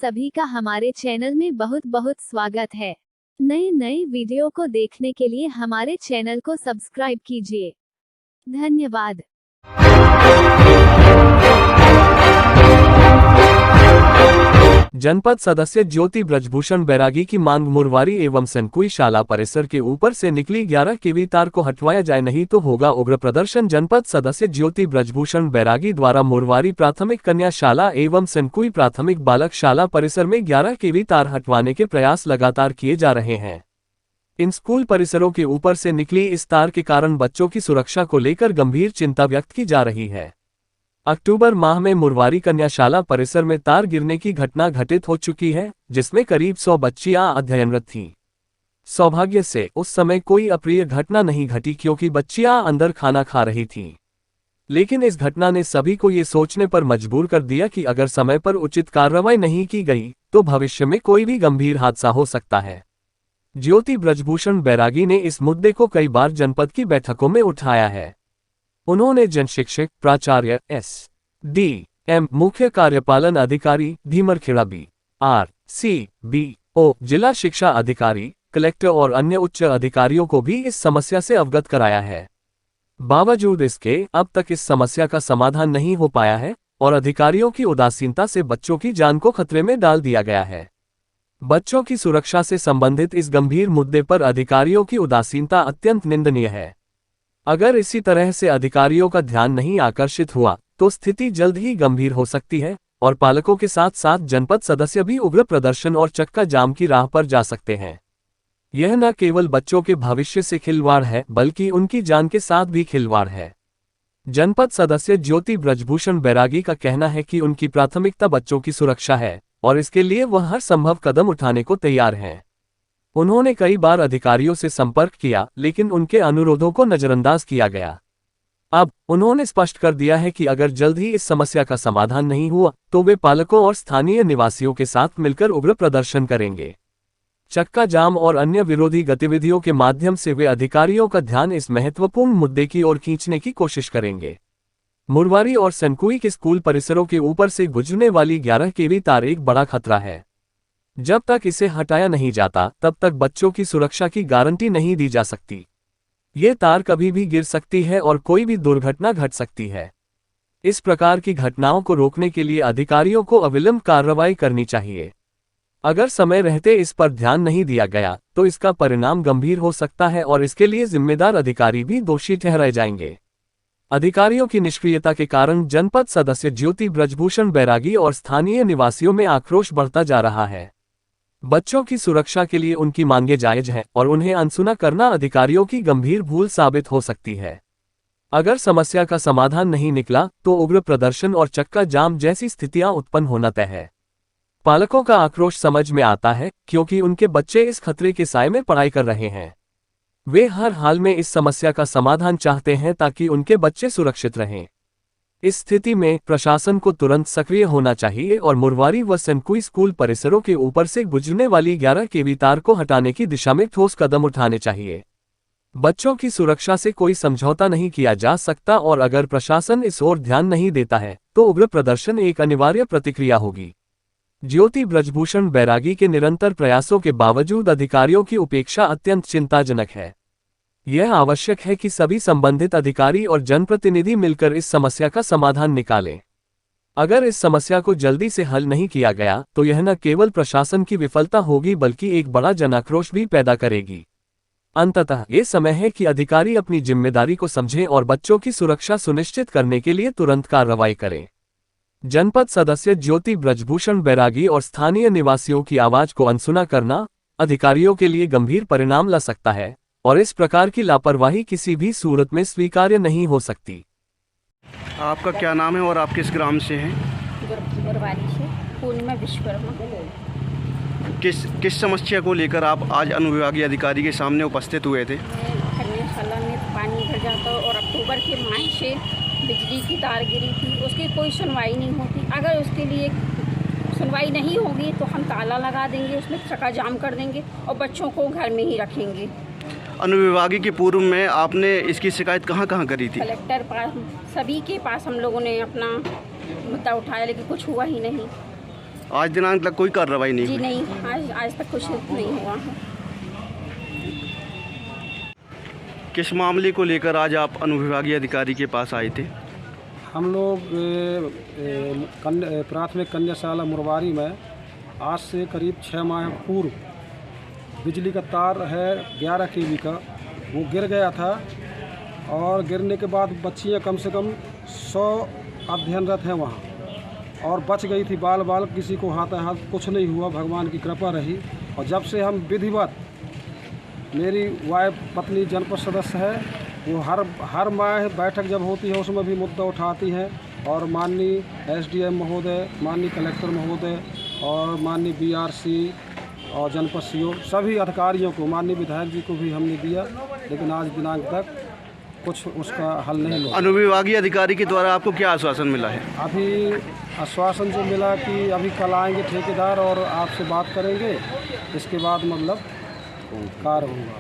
सभी का हमारे चैनल में बहुत बहुत स्वागत है। नए नए वीडियो को देखने के लिए हमारे चैनल को सब्सक्राइब कीजिए। धन्यवाद। जनपद सदस्य ज्योति ब्रजभूषण बैरागी की मांग मुरवारी एवं सनकुई शाला परिसर के ऊपर से निकली 11 केवी तार को हटवाया जाए, नहीं तो होगा उग्र प्रदर्शन। जनपद सदस्य ज्योति ब्रजभूषण बैरागी द्वारा मुरवारी प्राथमिक कन्या शाला एवं सनकुई प्राथमिक बालक शाला परिसर में 11 केवी तार हटवाने के प्रयास लगातार किए जा रहे हैं। इन स्कूल परिसरों के ऊपर से निकली इस तार के कारण बच्चों की सुरक्षा को लेकर गंभीर चिंता व्यक्त की जा रही है। अक्टूबर माह में मुरवारी कन्याशाला परिसर में तार गिरने की घटना घटित हो चुकी है, जिसमें करीब 100 बच्चियां अध्ययनरत थीं। सौभाग्य से उस समय कोई अप्रिय घटना नहीं घटी क्योंकि बच्चियां अंदर खाना खा रही थीं। लेकिन इस घटना ने सभी को ये सोचने पर मजबूर कर दिया कि अगर समय पर उचित कार्रवाई नहीं की गई तो भविष्य में कोई भी गंभीर हादसा हो सकता है। ज्योति ब्रजभूषण बैरागी ने इस मुद्दे को कई बार जनपद की बैठकों में उठाया है। उन्होंने जनशिक्षक, प्राचार्य, एस.डी.एम, मुख्य कार्यपालन अधिकारी धीमरखेड़ा BRCBO, जिला शिक्षा अधिकारी, कलेक्टर और अन्य उच्च अधिकारियों को भी इस समस्या से अवगत कराया है। बावजूद इसके अब तक इस समस्या का समाधान नहीं हो पाया है और अधिकारियों की उदासीनता से बच्चों की जान को खतरे में डाल दिया गया है। बच्चों की सुरक्षा से संबंधित इस गंभीर मुद्दे पर अधिकारियों की उदासीनता अत्यंत निंदनीय है। अगर इसी तरह से अधिकारियों का ध्यान नहीं आकर्षित हुआ तो स्थिति जल्द ही गंभीर हो सकती है और पालकों के साथ साथ जनपद सदस्य भी उग्र प्रदर्शन और चक्का जाम की राह पर जा सकते हैं। यह न केवल बच्चों के भविष्य से खिलवाड़ है बल्कि उनकी जान के साथ भी खिलवाड़ है। जनपद सदस्य ज्योति ब्रजभूषण बैरागी का कहना है कि उनकी प्राथमिकता बच्चों की सुरक्षा है और इसके लिए वह हर संभव कदम उठाने को तैयार हैं। उन्होंने कई बार अधिकारियों से संपर्क किया लेकिन उनके अनुरोधों को नजरअंदाज किया गया। अब उन्होंने स्पष्ट कर दिया है कि अगर जल्द ही इस समस्या का समाधान नहीं हुआ तो वे पालकों और स्थानीय निवासियों के साथ मिलकर उग्र प्रदर्शन करेंगे। चक्का जाम और अन्य विरोधी गतिविधियों के माध्यम से वे अधिकारियों का ध्यान इस महत्वपूर्ण मुद्दे की ओर खींचने की कोशिश करेंगे। मुरवारी और सनकुई के स्कूल परिसरों के ऊपर से गुजरने वाली 11 केवी तार एक बड़ा खतरा है। जब तक इसे हटाया नहीं जाता तब तक बच्चों की सुरक्षा की गारंटी नहीं दी जा सकती। ये तार कभी भी गिर सकती है और कोई भी दुर्घटना घट सकती है। इस प्रकार की घटनाओं को रोकने के लिए अधिकारियों को अविलंब कार्रवाई करनी चाहिए। अगर समय रहते इस पर ध्यान नहीं दिया गया तो इसका परिणाम गंभीर हो सकता है और इसके लिए जिम्मेदार अधिकारी भी दोषी ठहराए जाएंगे। अधिकारियों की निष्क्रियता के कारण जनपद सदस्य ज्योति ब्रजभूषण बैरागी और स्थानीय निवासियों में आक्रोश बढ़ता जा रहा है। बच्चों की सुरक्षा के लिए उनकी मांगे जायज हैं और उन्हें अनसुना करना अधिकारियों की गंभीर भूल साबित हो सकती है। अगर समस्या का समाधान नहीं निकला तो उग्र प्रदर्शन और चक्का जाम जैसी स्थितियां उत्पन्न होना तय है। पालकों का आक्रोश समझ में आता है क्योंकि उनके बच्चे इस खतरे के साए में पढ़ाई कर रहे हैं। वे हर हाल में इस समस्या का समाधान चाहते हैं ताकि उनके बच्चे सुरक्षित रहें। इस स्थिति में प्रशासन को तुरंत सक्रिय होना चाहिए और मुरवारी व सनकुई स्कूल परिसरों के ऊपर से गुजरने वाली 11 केवी तार को हटाने की दिशा में ठोस कदम उठाने चाहिए। बच्चों की सुरक्षा से कोई समझौता नहीं किया जा सकता और अगर प्रशासन इस ओर ध्यान नहीं देता है तो उग्र प्रदर्शन एक अनिवार्य प्रतिक्रिया होगी। ज्योति ब्रजभूषण बैरागी के निरंतर प्रयासों के बावजूद अधिकारियों की उपेक्षा अत्यंत चिंताजनक है। यह आवश्यक है कि सभी संबंधित अधिकारी और जनप्रतिनिधि मिलकर इस समस्या का समाधान निकालें। अगर इस समस्या को जल्दी से हल नहीं किया गया तो यह न केवल प्रशासन की विफलता होगी बल्कि एक बड़ा जनाक्रोश भी पैदा करेगी। अंततः ये समय है कि अधिकारी अपनी जिम्मेदारी को समझें और बच्चों की सुरक्षा सुनिश्चित करने के लिए तुरंत कार्रवाई करें। जनपद सदस्य ज्योति ब्रजभूषण बैरागी और स्थानीय निवासियों की आवाज को अनसुना करना अधिकारियों के लिए गंभीर परिणाम ला सकता है और इस प्रकार की लापरवाही किसी भी सूरत में स्वीकार्य नहीं हो सकती। आपका क्या नाम है और आप किस ग्राम से हैं? मुरवारी से पूर्णिमा विश्वकर्मा। किस समस्या को लेकर आप आज अनुविभागीय अधिकारी के सामने उपस्थित हुए थे? कन्याशाला में पानी भर जाता और अक्टूबर के माह से बिजली की तार गिरी थी, उसकी कोई सुनवाई नहीं होती। अगर उसके लिए सुनवाई नहीं होगी तो हम ताला लगा देंगे, उसमें चक्का जाम कर देंगे और बच्चों को घर में ही रखेंगे। अनुविभागीय के पूर्व में आपने इसकी शिकायत कहाँ करी थी? कलेक्टर पास, सभी के पास हम लोगों ने अपना मुद्दा उठाया लेकिन कुछ हुआ ही नहीं। आज दिनांक तक कोई कार्रवाई नहीं जी हुई? नहीं, आज तक कुछ नहीं हुआ है। किस मामले को लेकर आज आप अनुविभागीय अधिकारी के पास आए थे? हम लोग प्राथमिक कन्याशाला मुरवारी में आज से करीब 6 माह पूर्व बिजली का तार है 11 kV का, वो गिर गया था और गिरने के बाद बच्चियां कम से कम 100 अध्ययनरत हैं वहाँ और बच गई थी बाल, किसी को हाथ कुछ नहीं हुआ, भगवान की कृपा रही। और जब से हम विधिवत, मेरी वाइफ पत्नी जनपद सदस्य है, वो हर माह बैठक जब होती है उसमें भी मुद्दा उठाती हैं और माननीय SDM महोदय, माननीय कलेक्टर महोदय और माननीय BRC और जनपद CO सभी अधिकारियों को, माननीय विधायक जी को भी हमने दिया, लेकिन आज दिनांक तक कुछ उसका हल नहीं मिला। अनुविभागीय अधिकारी के द्वारा आपको क्या आश्वासन मिला है? अभी आश्वासन जो मिला कि अभी कल आएंगे ठेकेदार और आपसे बात करेंगे, इसके बाद मतलब कार्य होगा।